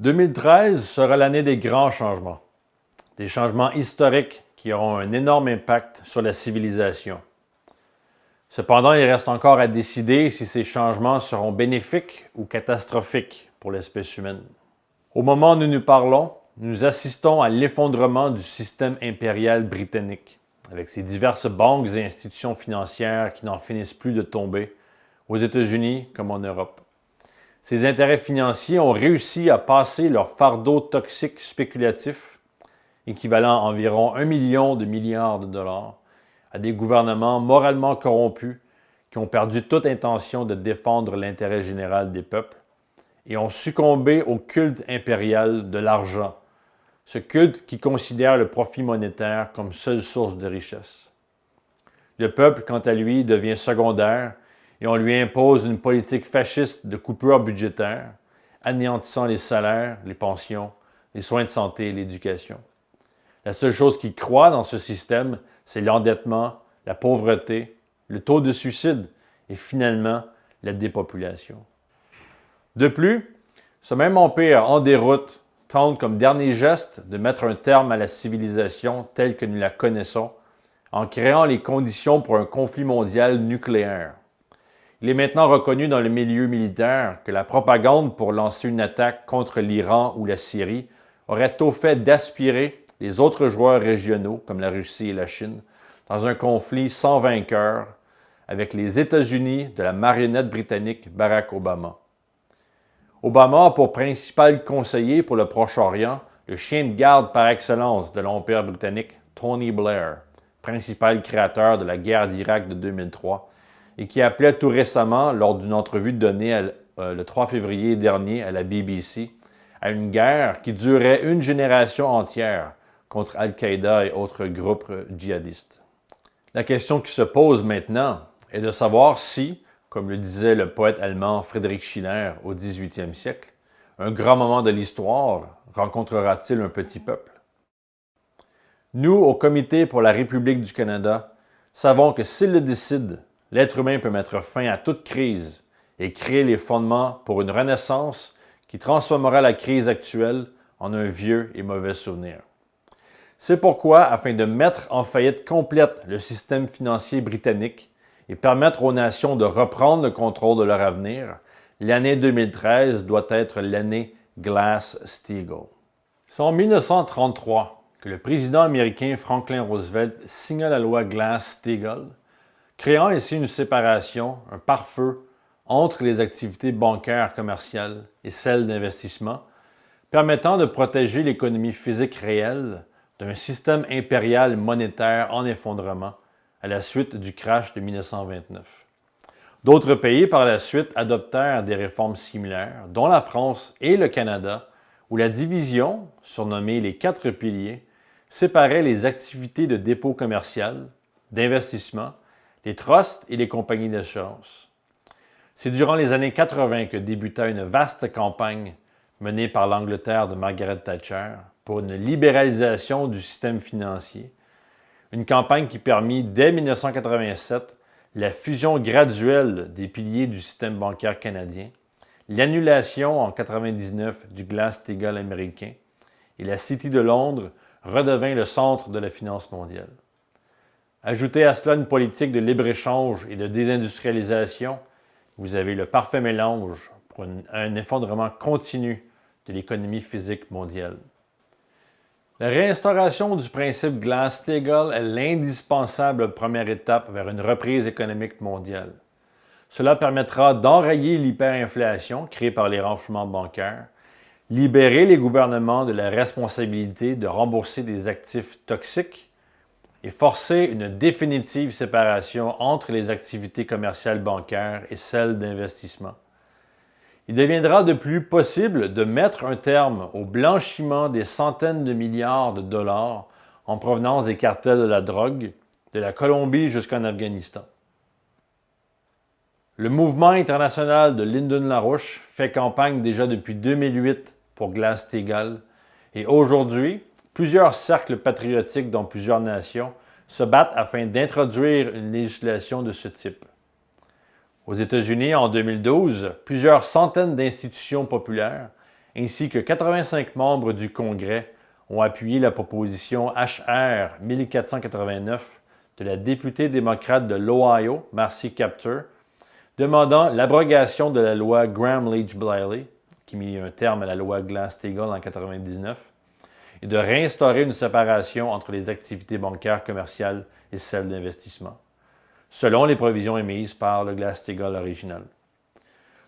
2013 sera l'année des grands changements. Des changements historiques qui auront un énorme impact sur la civilisation. Cependant, il reste encore à décider si ces changements seront bénéfiques ou catastrophiques pour l'espèce humaine. Au moment où nous nous parlons, nous assistons à l'effondrement du système impérial britannique, avec ses diverses banques et institutions financières qui n'en finissent plus de tomber, aux États-Unis comme en Europe. Ces intérêts financiers ont réussi à passer leur fardeau toxique spéculatif, équivalent à environ 1 million de milliards de dollars, à des gouvernements moralement corrompus qui ont perdu toute intention de défendre l'intérêt général des peuples et ont succombé au culte impérial de l'argent, ce culte qui considère le profit monétaire comme seule source de richesse. Le peuple, quant à lui, devient secondaire et on lui impose une politique fasciste de coupure budgétaire, anéantissant les salaires, les pensions, les soins de santé et l'éducation. La seule chose qui croît dans ce système, c'est l'endettement, la pauvreté, le taux de suicide et finalement la dépopulation. De plus, ce même empire en déroute tente comme dernier geste de mettre un terme à la civilisation telle que nous la connaissons en créant les conditions pour un conflit mondial nucléaire. Il est maintenant reconnu dans le milieu militaire que la propagande pour lancer une attaque contre l'Iran ou la Syrie aurait au fait d'aspirer les autres joueurs régionaux, comme la Russie et la Chine, dans un conflit sans vainqueur avec les États-Unis de la marionnette britannique Barack Obama. Obama a pour principal conseiller pour le Proche-Orient le chien de garde par excellence de l'Empire britannique, Tony Blair, principal créateur de la guerre d'Irak de 2003, et qui appelait tout récemment, lors d'une entrevue donnée le 3 février dernier à la BBC, à une guerre qui durerait une génération entière contre Al-Qaïda et autres groupes djihadistes. La question qui se pose maintenant est de savoir si, comme le disait le poète allemand Friedrich Schiller au 18e siècle, un grand moment de l'histoire rencontrera-t-il un petit peuple? Nous, au Comité pour la République du Canada, savons que s'il le décide, l'être humain peut mettre fin à toute crise et créer les fondements pour une renaissance qui transformera la crise actuelle en un vieux et mauvais souvenir. C'est pourquoi, afin de mettre en faillite complète le système financier britannique et permettre aux nations de reprendre le contrôle de leur avenir, l'année 2013 doit être l'année Glass-Steagall. C'est en 1933 que le président américain Franklin Roosevelt signa la loi Glass-Steagall, créant ainsi une séparation, un pare-feu, entre les activités bancaires commerciales et celles d'investissement, permettant de protéger l'économie physique réelle d'un système impérial monétaire en effondrement à la suite du crash de 1929. D'autres pays, par la suite, adoptèrent des réformes similaires, dont la France et le Canada, où la division, surnommée les 4 piliers, séparait les activités de dépôt commercial, d'investissement, les trusts et les compagnies d'assurance. C'est durant les années 80 que débuta une vaste campagne menée par l'Angleterre de Margaret Thatcher pour une libéralisation du système financier, une campagne qui permit dès 1987 la fusion graduelle des piliers du système bancaire canadien, l'annulation en 1999 du Glass-Steagall américain et la City de Londres redevint le centre de la finance mondiale. Ajoutez à cela une politique de libre-échange et de désindustrialisation, vous avez le parfait mélange pour un effondrement continu de l'économie physique mondiale. La réinstauration du principe Glass-Steagall est l'indispensable première étape vers une reprise économique mondiale. Cela permettra d'enrayer l'hyperinflation créée par les renflouements bancaires, libérer les gouvernements de la responsabilité de rembourser des actifs toxiques et forcer une définitive séparation entre les activités commerciales bancaires et celles d'investissement. Il deviendra de plus possible de mettre un terme au blanchiment des centaines de milliards de dollars en provenance des cartels de la drogue, de la Colombie jusqu'en Afghanistan. Le mouvement international de Lyndon LaRouche fait campagne déjà depuis 2008 pour Glass-Steagall et aujourd'hui, plusieurs cercles patriotiques dans plusieurs nations se battent afin d'introduire une législation de ce type. Aux États-Unis, en 2012, plusieurs centaines d'institutions populaires, ainsi que 85 membres du Congrès ont appuyé la proposition HR 1489 de la députée démocrate de l'Ohio, Marcy Kaptur, demandant l'abrogation de la loi Gramm-Leach-Bliley, qui mit un terme à la loi Glass-Steagall en 1999, et de réinstaurer une séparation entre les activités bancaires commerciales et celles d'investissement, selon les provisions émises par le Glass-Steagall original.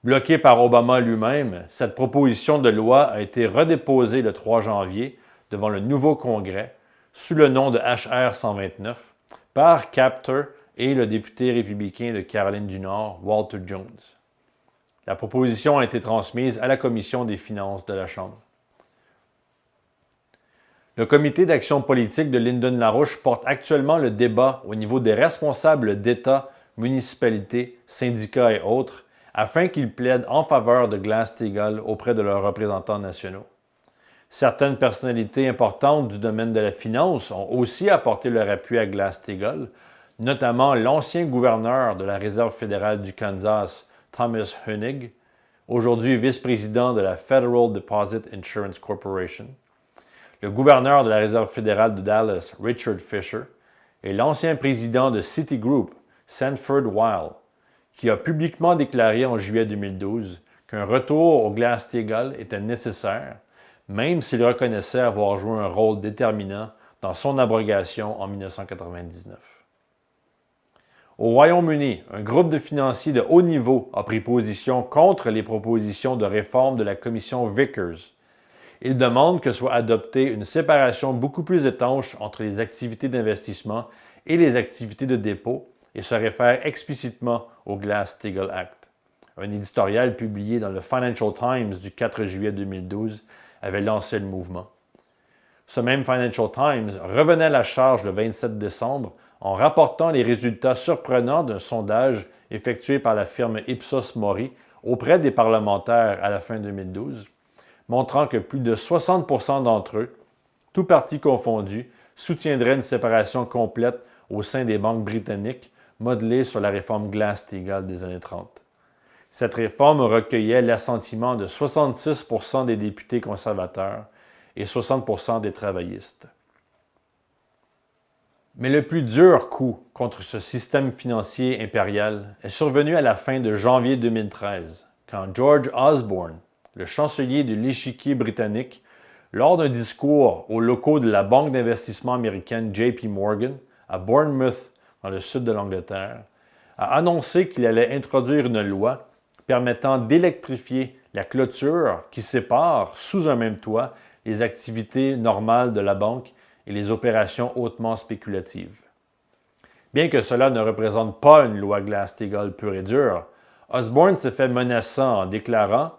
Bloquée par Obama lui-même, cette proposition de loi a été redéposée le 3 janvier devant le nouveau Congrès, sous le nom de HR 129, par Kaptur et le député républicain de Caroline du Nord, Walter Jones. La proposition a été transmise à la Commission des finances de la Chambre. Le Comité d'action politique de Linden-LaRouche porte actuellement le débat au niveau des responsables d'État, municipalités, syndicats et autres, afin qu'ils plaident en faveur de Glass-Steagall auprès de leurs représentants nationaux. Certaines personnalités importantes du domaine de la finance ont aussi apporté leur appui à Glass-Steagall, notamment l'ancien gouverneur de la Réserve fédérale du Kansas, Thomas Hoenig, aujourd'hui vice-président de la Federal Deposit Insurance Corporation, le gouverneur de la Réserve fédérale de Dallas, Richard Fisher, et l'ancien président de Citigroup, Sanford Weill, qui a publiquement déclaré en juillet 2012 qu'un retour au Glass-Steagall était nécessaire, même s'il reconnaissait avoir joué un rôle déterminant dans son abrogation en 1999. Au Royaume-Uni, un groupe de financiers de haut niveau a pris position contre les propositions de réforme de la commission Vickers. Il demande que soit adoptée une séparation beaucoup plus étanche entre les activités d'investissement et les activités de dépôt et se réfère explicitement au Glass-Steagall Act. Un éditorial publié dans le Financial Times du 4 juillet 2012 avait lancé le mouvement. Ce même Financial Times revenait à la charge le 27 décembre en rapportant les résultats surprenants d'un sondage effectué par la firme Ipsos Mori auprès des parlementaires à la fin 2012, montrant que plus de 60% d'entre eux, tous partis confondus, soutiendraient une séparation complète au sein des banques britanniques modelée sur la réforme Glass-Steagall des années 30. Cette réforme recueillait l'assentiment de 66% des députés conservateurs et 60% des travaillistes. Mais le plus dur coup contre ce système financier impérial est survenu à la fin de janvier 2013, quand George Osborne, le chancelier de l'échiquier britannique, lors d'un discours aux locaux de la banque d'investissement américaine JP Morgan à Bournemouth, dans le sud de l'Angleterre, a annoncé qu'il allait introduire une loi permettant d'électrifier la clôture qui sépare, sous un même toit, les activités normales de la banque et les opérations hautement spéculatives. Bien que cela ne représente pas une loi Glass-Steagall pure et dure, Osborne s'est fait menaçant en déclarant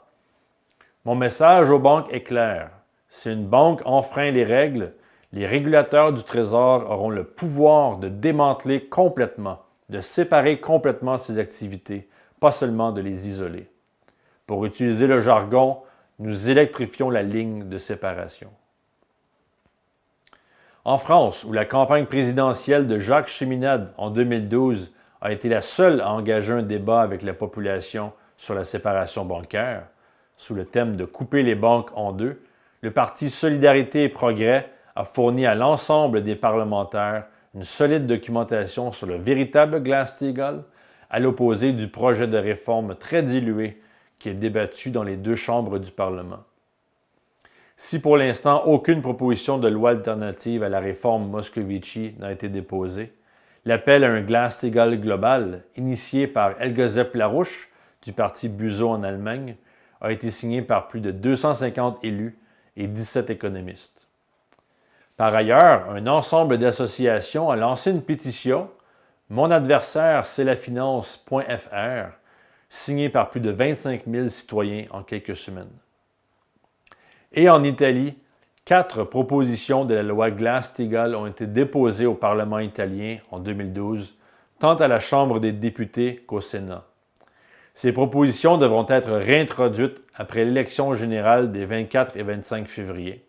« Mon message aux banques est clair. Si une banque enfreint les règles, les régulateurs du Trésor auront le pouvoir de démanteler complètement, de séparer complètement ces activités, pas seulement de les isoler. Pour utiliser le jargon, nous électrifions la ligne de séparation. » En France, où la campagne présidentielle de Jacques Cheminade en 2012 a été la seule à engager un débat avec la population sur la séparation bancaire, sous le thème de couper les banques en deux, le parti Solidarité et Progrès a fourni à l'ensemble des parlementaires une solide documentation sur le véritable Glass-Steagall, à l'opposé du projet de réforme très dilué qui est débattu dans les deux chambres du Parlement. Si pour l'instant aucune proposition de loi alternative à la réforme Moscovici n'a été déposée, l'appel à un Glass-Steagall global, initié par Helga Larouche du parti Buzo en Allemagne, a été signé par plus de 250 élus et 17 économistes. Par ailleurs, un ensemble d'associations a lancé une pétition « Mon adversaire, c'est la finance.fr » signée par plus de 25 000 citoyens en quelques semaines. Et en Italie, 4 propositions de la loi Glass-Steagall ont été déposées au Parlement italien en 2012, tant à la Chambre des députés qu'au Sénat. Ces propositions devront être réintroduites après l'élection générale des 24 et 25 février.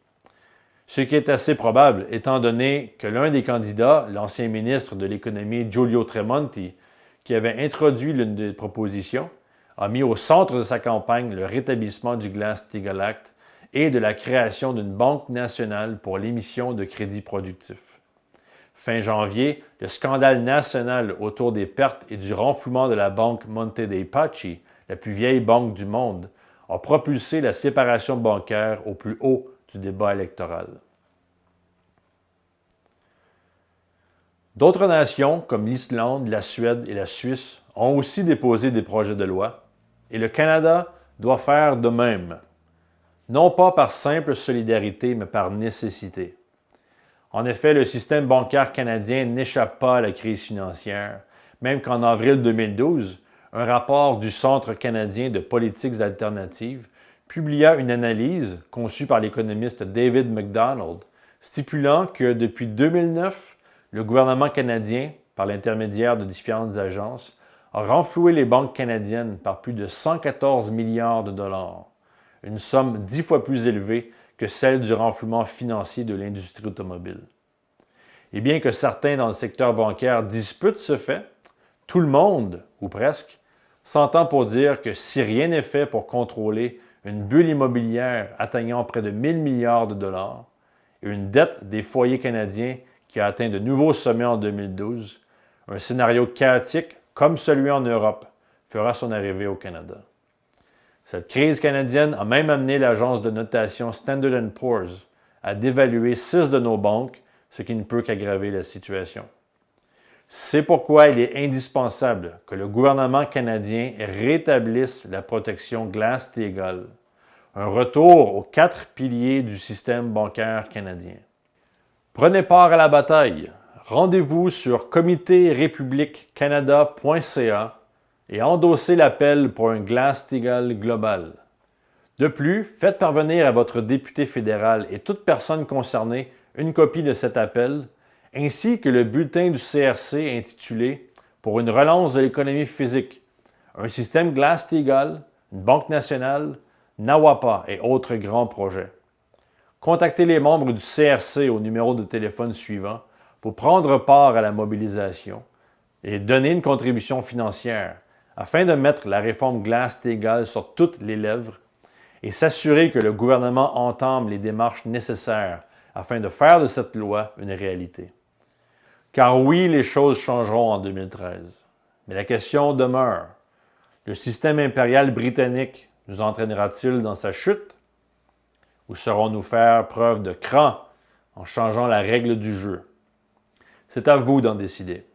Ce qui est assez probable, étant donné que l'un des candidats, l'ancien ministre de l'Économie Giulio Tremonti, qui avait introduit l'une des propositions, a mis au centre de sa campagne le rétablissement du Glass-Steagall Act et de la création d'une banque nationale pour l'émission de crédits productifs. Fin janvier, le scandale national autour des pertes et du renflouement de la banque Monte dei Paschi, la plus vieille banque du monde, a propulsé la séparation bancaire au plus haut du débat électoral. D'autres nations, comme l'Islande, la Suède et la Suisse, ont aussi déposé des projets de loi, et le Canada doit faire de même, non pas par simple solidarité, mais par nécessité. En effet, le système bancaire canadien n'échappe pas à la crise financière, même qu'en avril 2012, un rapport du Centre canadien de politiques alternatives publia une analyse conçue par l'économiste David McDonald, stipulant que depuis 2009, le gouvernement canadien, par l'intermédiaire de différentes agences, a renfloué les banques canadiennes par plus de 114 milliards de dollars, une somme 10 fois plus élevée que celle du renflouement financier de l'industrie automobile. Et bien que certains dans le secteur bancaire disputent ce fait, tout le monde, ou presque, s'entend pour dire que si rien n'est fait pour contrôler une bulle immobilière atteignant près de 1000 milliards de dollars et une dette des foyers canadiens qui a atteint de nouveaux sommets en 2012, un scénario chaotique comme celui en Europe fera son arrivée au Canada. Cette crise canadienne a même amené l'agence de notation Standard & Poor's à dévaluer 6 de nos banques, ce qui ne peut qu'aggraver la situation. C'est pourquoi il est indispensable que le gouvernement canadien rétablisse la protection Glass-Steagall, un retour aux 4 piliers du système bancaire canadien. Prenez part à la bataille. Rendez-vous sur comité-république-canada.ca et endossez l'appel pour un Glass-Steagall global. De plus, faites parvenir à votre député fédéral et toute personne concernée une copie de cet appel, ainsi que le bulletin du CRC intitulé « Pour une relance de l'économie physique, un système Glass-Steagall, une banque nationale, NAWAPA et autres grands projets ». Contactez les membres du CRC au numéro de téléphone suivant pour prendre part à la mobilisation et donner une contribution financière afin de mettre la réforme Glass-Steagall sur toutes les lèvres et s'assurer que le gouvernement entame les démarches nécessaires afin de faire de cette loi une réalité. Car oui, les choses changeront en 2013, mais la question demeure. Le système impérial britannique nous entraînera-t-il dans sa chute? Ou saurons-nous faire preuve de cran en changeant la règle du jeu? C'est à vous d'en décider.